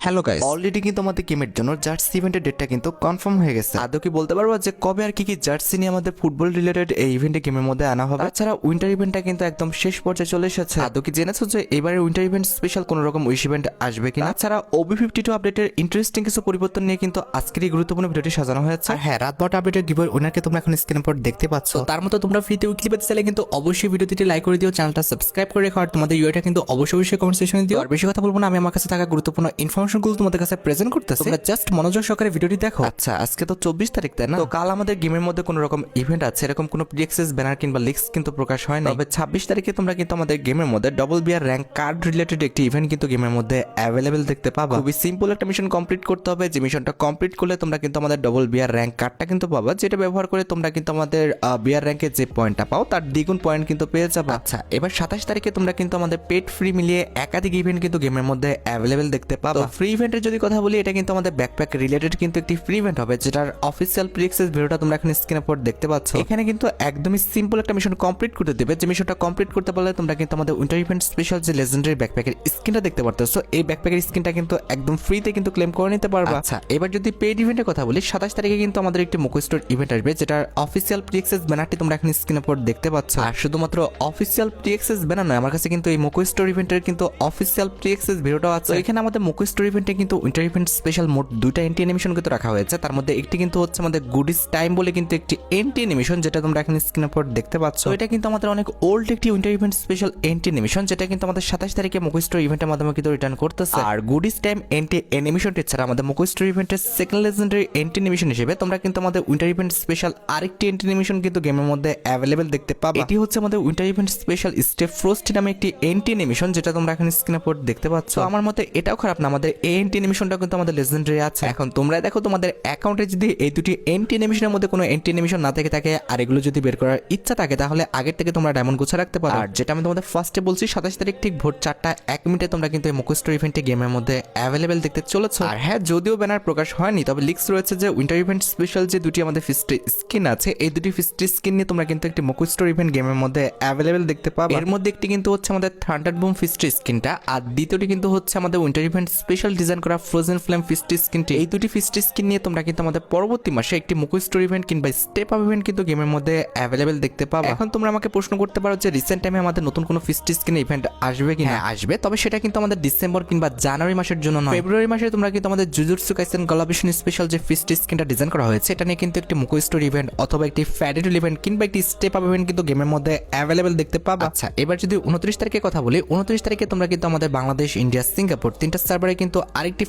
Hello guys, already কিন্তু আমাদের গেমের জন্য জার্সি ইভেন্টের ডেটটা কিন্তু কনফার্ম হয়ে গেছে। আদৌ কি বলতে পারবো যে কবে আর কি জার্সি নিয়ে আমাদের ফুটবল রিলেটেড এই ইভেন্টে গেমের মধ্যে আনা হবে? তাছাড়া উইন্টার ইভেন্টটা কিন্তু একদম শেষ পর্যায়ে চলে এসেছে। আদৌ কি জেনেছো যে এবারে উইন্টার ইভেন্ট স্পেশাল কোনো রকম উইশ ইভেন্ট আসবে কিনা? তাছাড়া OB52 আপডেটের ইন্টারেস্টিং কিছু পরিবর্তন নিয়ে কিন্তু আজকের এই গুরুত্বপূর্ণ ভিডিওটি সাজানো হয়েছে। আর হ্যাঁ, রাত 12টা আপডেটের গিভওয়ে উইনারকে তোমরা এখন স্ক্রিনের পর দেখতে পাচ্ছ। তার মতো তোমরা ফ্রিতে উইকলি পেতে চাইলে কিন্তু অবশ্যই ভিডিওটি লাইক করে দিও, চ্যানেলটা সাবস্ক্রাইব করে রেখো, আর তোমাদের ইউআইটা কিন্তু অবশ্যই কমেন্ট সেকশনে দিও। আর বেশি কথা বলবো না, আমি আমার কাছে থাকা গুরুত্বপূর্ণ ইনফরমেশনগুলো তোমাদের কাছে প্রেজেন্ট করতেছি। তোমরা জাস্ট মনোযোগ সহকারে ভিডিওটি দেখো। আচ্ছা, আজকে তো 24 তারিখ, তাই না? তো কাল আমাদের গেমের মধ্যে কোনো রকম ইভেন্ট আছে, এরকম কোনো প্রিএক্সেস ব্যানার কিংবা লিস্ট কিন্তু প্রকাশ হয় না। তবে 26 তারিখে তোমরা কিন্তু আমাদের গেমের মধ্যে double BR rank card related একটি ইভেন্ট কিন্তু গেমের মধ্যে অ্যাভেলেবেল দেখতে পাবা। খুবই সিম্পল একটা মিশন কমপ্লিট করতে হবে, যে মিশনটা কমপ্লিট করলে তোমরা কিন্তু আমাদের ডবল বিআর র্যাঙ্ক কার্ডটা কিন্তু পাবা, যেটা ব্যবহার করে তোমরা কিন্তু আমাদের বিআর র্যাঙ্কের যে পয়েন্টটা পাও তার দ্বিগুণ পয়েন্ট কিন্তু পেয়ে যাবে। আচ্ছা, এবার 27 তারিখে তোমরা কিন্তু আমাদের পেট ফ্রি মিলিয়ে একাধিক ইভেন্ট কিন্তু গেমের মধ্যে অ্যাভেলেবেল দেখতে পাবা। ফ্রি ইভেন্টের যদি কথা বলি, এটা কিন্তু আমাদের ব্যাকপ্যাক রিলেটেড কিন্তু একটি ফ্রি ইভেন্ট হবে, যেটার অফিসিয়াল প্রিএক্সেস ভিডিওটা তোমরা এখন স্ক্রিনের পর দেখতে পাচ্ছ। এখানে কিন্তু একদমই সিম্পল একটা মিশন কমপ্লিট করতে দেবে, যে মিশনটা কমপ্লিট করতে পারলে তোমরা কিন্তু আমাদের উইন্টার ইভেন্ট স্পেশাল যে লেজেন্ডারি ব্যাকপ্যাকের স্কিনটা দেখতে পারতেছো, এই ব্যাকপ্যাকের স্কিনটা কিন্তু একদম ফ্রিতে কিন্তু ক্লেম করে নিতে পারবা। আচ্ছা, এবার যদি পেড ইভেন্টের কথা বলি, 27 তারিখে কিন্তু আমাদের একটি মুকো স্টোর ইভেন্ট আসবে, যেটার অফিসিয়াল প্রিএক্সেস ব্যানারটি তোমরা এখন স্ক্রিনের পর দেখতে পাচ্ছ। আর শুধুমাত্র অফিসিয়াল প্রিএক্সেস ব্যানার নয়, আমার কাছে কিন্তু এই মুকো স্টোর ইভেন্টের কিন্তু অফিসিয়াল প্রিএক্সেস ভিডিওটাও আছে। এখানে আমাদের মুকো স্টোর ইভেন্টে কিন্তু উইন্টার ইভেন্ট স্পেশাল মোড দুইটা এন্টি অ্যানিমেশন কিন্তু রাখা হয়েছে। তার মধ্যে একটি কিন্তু হচ্ছে আমাদের গুডিস টাইম বলে কিন্তু একটি এন্টি অ্যানিমেশন, যেটা তোমরা এখন স্ক্রিনের পর দেখতে পাচ্ছ। এটা কিন্তু আমাদের অনেক ওল্ড একটি winter event special anti animation, যেটা কিন্তু আমাদের 27 তারিখে মুকো স্টোর ইভেন্টের মাধ্যমে কিন্তু রিটার্ন করতেছে। আর গুডিস টাইম এন্টি অ্যানিমেশনটি ছাড়া আমাদের মুকো স্টোর ইভেন্টের সেকেন্ড লেজেন্ডারি এন্টি অ্যানিমেশন হিসেবে তোমরা কিন্তু আমাদের উইন্টার ইভেন্ট স্পেশাল আরেকটি এন্টি অ্যানিমেশন কিন্তু গেমের মধ্যে অ্যাভেলেবেল দেখতে পাবে। এটি হচ্ছে আমাদের উইন্টার ইভেন্ট স্পেশাল স্টেপ ফ্রোস্টি নামে একটি এন্টি অ্যানিমেশন, যেটা তোমরা এখন স্ক্রিনের পর দেখতে পাচ্ছ। আমার মতে এটাও খারাপ না, আমাদের এই এন্টি অ্যানিমেশনটা কিন্তু আমাদের লেজেন্ডারি আছে। এখন তোমরা দেখো তোমাদের অ্যাকাউন্টে যদি এই দুটি এন্টি অ্যানিমেশনের মধ্যে কোনো এন্টি অ্যানিমেশন না থেকে থাকে আর এগুলো যদি বের করার ইচ্ছা থাকে, তাহলে আগের থেকে তোমরা ডায়মন্ড গোছা রাখতে পারো। আর যেটা আমি তোমাদের ফার্স্টে বলছি, 27 তারিখ ঠিক ভোর 4:01 তোমরা কিন্তু এই মুকো স্টোর ইভেন্টে গেমের মধ্যে অ্যাভেলেবেল দেখতে চলেছো। আর হ্যাঁ, যদিও ব্যানার প্রকাশ হয়নি, তবে লিক্স রয়েছে যে উইন্টার ইভেন্ট স্পেশাল যে দুটি আমাদের ফিস্টি স্কিন আছে, এই দুটি ফিস্টি স্কিন নিয়ে তোমরা কিন্তু একটি মুকো স্টোর ইভেন্ট গেমের মধ্যে অ্যাভেলেবেল দেখতে পাবে। এর মধ্যে একটি কিন্তু হচ্ছে আমাদের থান্ডার বুম ফিস্টি স্কিনটা, আর দ্বিতীয়টি কিন্তু হচ্ছে আমাদের উইন্টার ইভেন্ট স্পেশাল ডিজাইন করা ফ্রোজেন ফ্লেম ফিস্টি স্কিনটি। এই দুটি ফিস্টি স্কিন নিয়ে তোমরা কিন্তু আমাদের পরবর্তী মাসে একটি মুকো স্টোর ইভেন্ট কিংবা স্টেপ আপ ইভেন্ট কিন্তু গেমের মধ্যে অ্যাভেলেবেল দেখতে পাবে। এখন তোমরা আমাকে প্রশ্ন করতে পারো যে রিসেন্ট টাইমে আমাদের নতুন কোনো ফিস্টি স্কিন ইভেন্ট আসবে কিনা? হ্যাঁ, আসবে, তবে সেটা কিন্তু আমাদের ডিসেম্বর কিংবা জানুয়ারি মাসের জন্য নয়। ফেব্রুয়ারি মাসে তোমরা কিন্তু আমাদের জুজুৎসু কাইসেন গলাভিশন স্পেশাল যে ফিস্টি স্কিনটা ডিজাইন করা হয়েছে, এটা নিয়ে কিন্তু একটি মুকো স্টোর ইভেন্ট অথবা একটি ফ্যাডেটুল ইভেন্ট কিংবা একটি স্টেপ আপ ইভেন্ট কিন্তু গেমের মধ্যে অ্যাভেলেবেল দেখতে পাবে। আচ্ছা, এবার যদি 29 তারিখে কথা বলি, 29 তারিখে তোমরা কিন্তু আমাদের বাংলাদেশ, ইন্ডিয়া, সিঙ্গাপুর তিনটা সার্ভারে কিন্তু আরেকটি